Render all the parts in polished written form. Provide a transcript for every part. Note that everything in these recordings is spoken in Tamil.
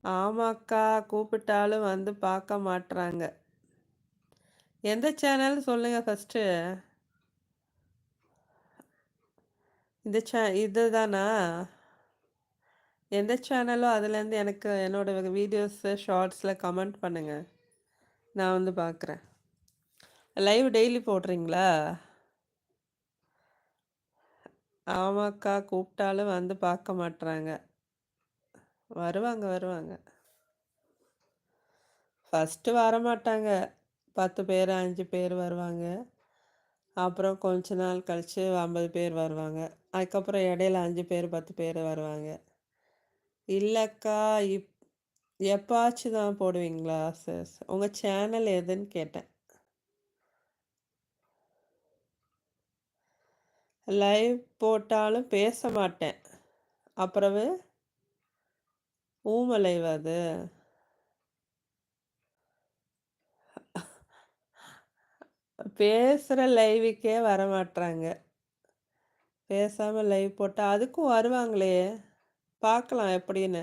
ஆமாக்கா, கூப்பிட்டாலும் வந்து பார்க்க மாட்றாங்க. எந்த சேனல்னு சொல்லுங்க ஃபர்ஸ்ட்டு. இதுதானா? எந்த சேனலோ அதுலேருந்து எனக்கு என்னோட வீடியோஸு, ஷார்ட்ஸில் கமெண்ட் பண்ணுங்க. நான் வந்து பார்க்குறேன். லைவ் டெய்லி போடுறீங்களா? ஆமாக்கா, கூப்பிட்டாலும் வந்து பார்க்க மாட்றாங்க. வருவாங்க, வருவாங்க. ஃபஸ்ட்டு வரமாட்டாங்க. 10 பேர், 5 பேர் வருவாங்க. அப்புறம் கொஞ்ச நாள் கழிச்சு 50 பேர் வருவாங்க. அதுக்கப்புறம் இடையில 5 பேர், 10 பேர் வருவாங்க. இல்லக்கா, எப்பாச்சும் தான் போடுவீங்களா? சரி, சரி. உங்க சேனல் எதுன்னு கேட்டேன். லைவ் போட்டாலும் பேச மாட்டேன். அப்புறவு ஊம லைவ் அது. பேசுகிற லைவுக்கே வரமாட்றாங்க. பேசாமல் லைவ் போட்டால் அதுக்கும் வருவாங்களே. பார்க்கலாம் எப்படின்னு.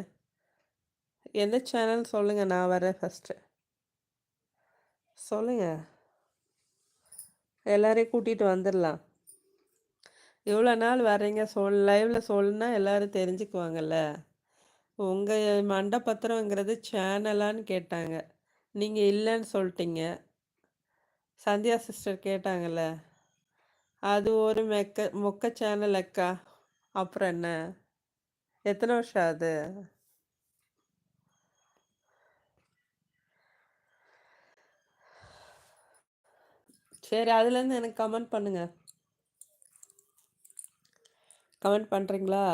எந்த சேனல் சொல்லுங்கள், நான் வரேன் ஃபஸ்ட்டு. சொல்லுங்கள், எல்லாரையும் கூட்டிகிட்டு வந்துடலாம். இவ்வளோ நாள் வர்றீங்க, லைவில் சொல்லுன்னா எல்லோரும் தெரிஞ்சுக்குவாங்கல்ல. உங்கள் மண்டபத்திரங்கிறது சேனலான்னு கேட்டாங்க. நீங்கள் இல்லைன்னு சொல்லிட்டீங்க. சந்தியா சிஸ்டர் கேட்டாங்கல்ல, அது ஒரு மொக்க சேனல் அக்கா. அப்புறம் என்ன? எத்தனை வருஷம் ஆகுது? சரி, அதுலேருந்து எனக்கு கமெண்ட் பண்ணுங்க. கமெண்ட் பண்ணுறீங்களா?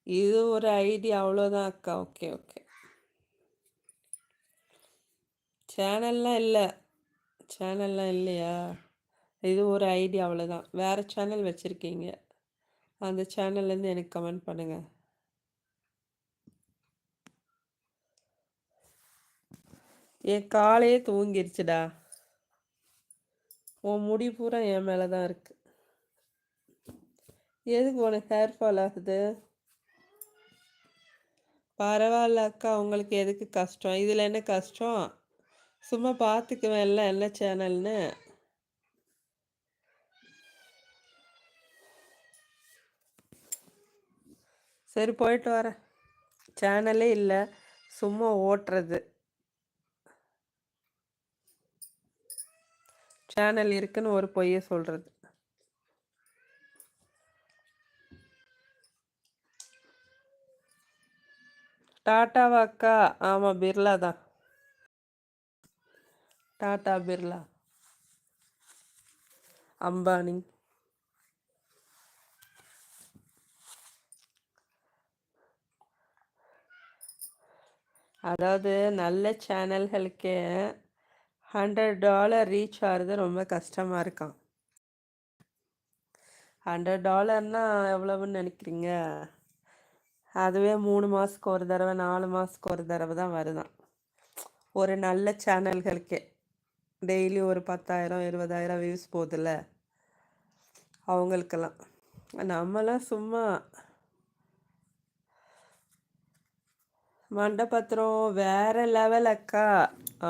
இது ஒரு ஐடியா, அவ்வளோதான் அக்கா. Okay, okay. சேனல்லாம் இல்லை. சேனல்லாம் இல்லையா? இது ஒரு ஐடியா, அவ்வளோதான். வேறு சேனல் வச்சுருக்கீங்க, அந்த சேனல்லேருந்து எனக்கு கமெண்ட் பண்ணுங்கள். என் காலையே தூங்கிருச்சுடா. உன் முடி பூரா என் மேலே தான் இருக்குது. எதுக்கு உனக்கு ஹேர் ஃபால் ஆகுது? பரவாயில்ல அக்கா, உங்களுக்கு எதுக்கு கஷ்டம்? இதில் என்ன கஷ்டம்? சும்மா பார்த்துக்குவேன்ல என்ன சேனல்னு. சரி, போயிட்டு வரேன். சேனலே இல்லை, சும்மா ஓட்டுறது. சேனல் இருக்குன்னு ஒரு பொய்யை சொல்கிறது. டாட்டாவா அக்கா? ஆமாம், பிர்லா தான். டாட்டா, பிர்லா, அம்பானி. அதாவது நல்ல சேனல்களுக்கே $100 ரீச் ஆகிறது ரொம்ப கஷ்டமாக இருக்கான். $100ன்னா எவ்வளவுன்னு நினைக்கிறீங்க? அதுவே 3 மாதத்துக்கு ஒரு தடவை, 4 மாதத்துக்கு ஒரு தடவை தான் வருதான். ஒரு நல்ல சேனல்களுக்கே டெய்லி ஒரு 10,000 20,000 வியூஸ் போகுதுல்ல, அவங்களுக்கெல்லாம். நம்மளாம் சும்மா மண்டபத்திரம் வேற லெவல் அக்கா.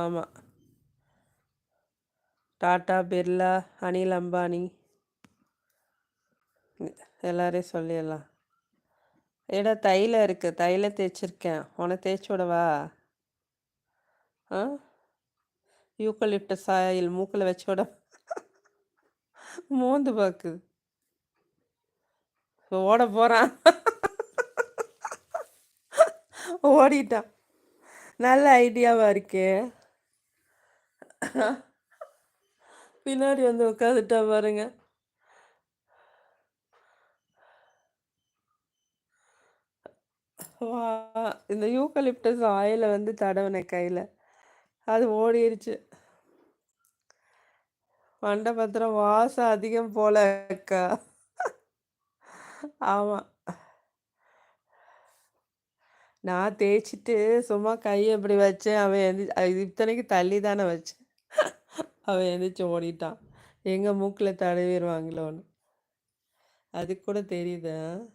ஆமாம், டாட்டா, பிர்லா, அனில் அம்பானி எல்லாரையும் சொல்லிடலாம். ஏடா, தைலம் இருக்குது, தைலம் தேய்ச்சிருக்கேன். உனக்கு தேய்ச்சி விடவா? ஆ, யூக்கலிப்டஸ் ஆயில் மூக்கில் வச்சு விட. மோந்து பார்க்குது. ஓட போகிறான். ஓடிட்டான். நல்ல ஐடியாவாக இருக்கே. பின்னாடி வந்து உட்காந்துட்டா பாருங்க. வா, இந்த யூக்கலிப்டஸ் ஆயிலை வந்து தடவினேன் கையில், அது ஓடிடுச்சு. மண்டபத்திரம் வாசம் அதிகம் போல அக்கா. ஆமாம், நான் தேய்ச்சிட்டு சும்மா கையை இப்படி வச்சேன். அவன் இத்தனைக்கு தள்ளி தானே வச்சேன். அவன் எந்திரிச்சு ஓடிட்டான். எங்கள் மூக்கில் தடவிடுவாங்களோன்னு. அதுக்கு கூட தெரியுது.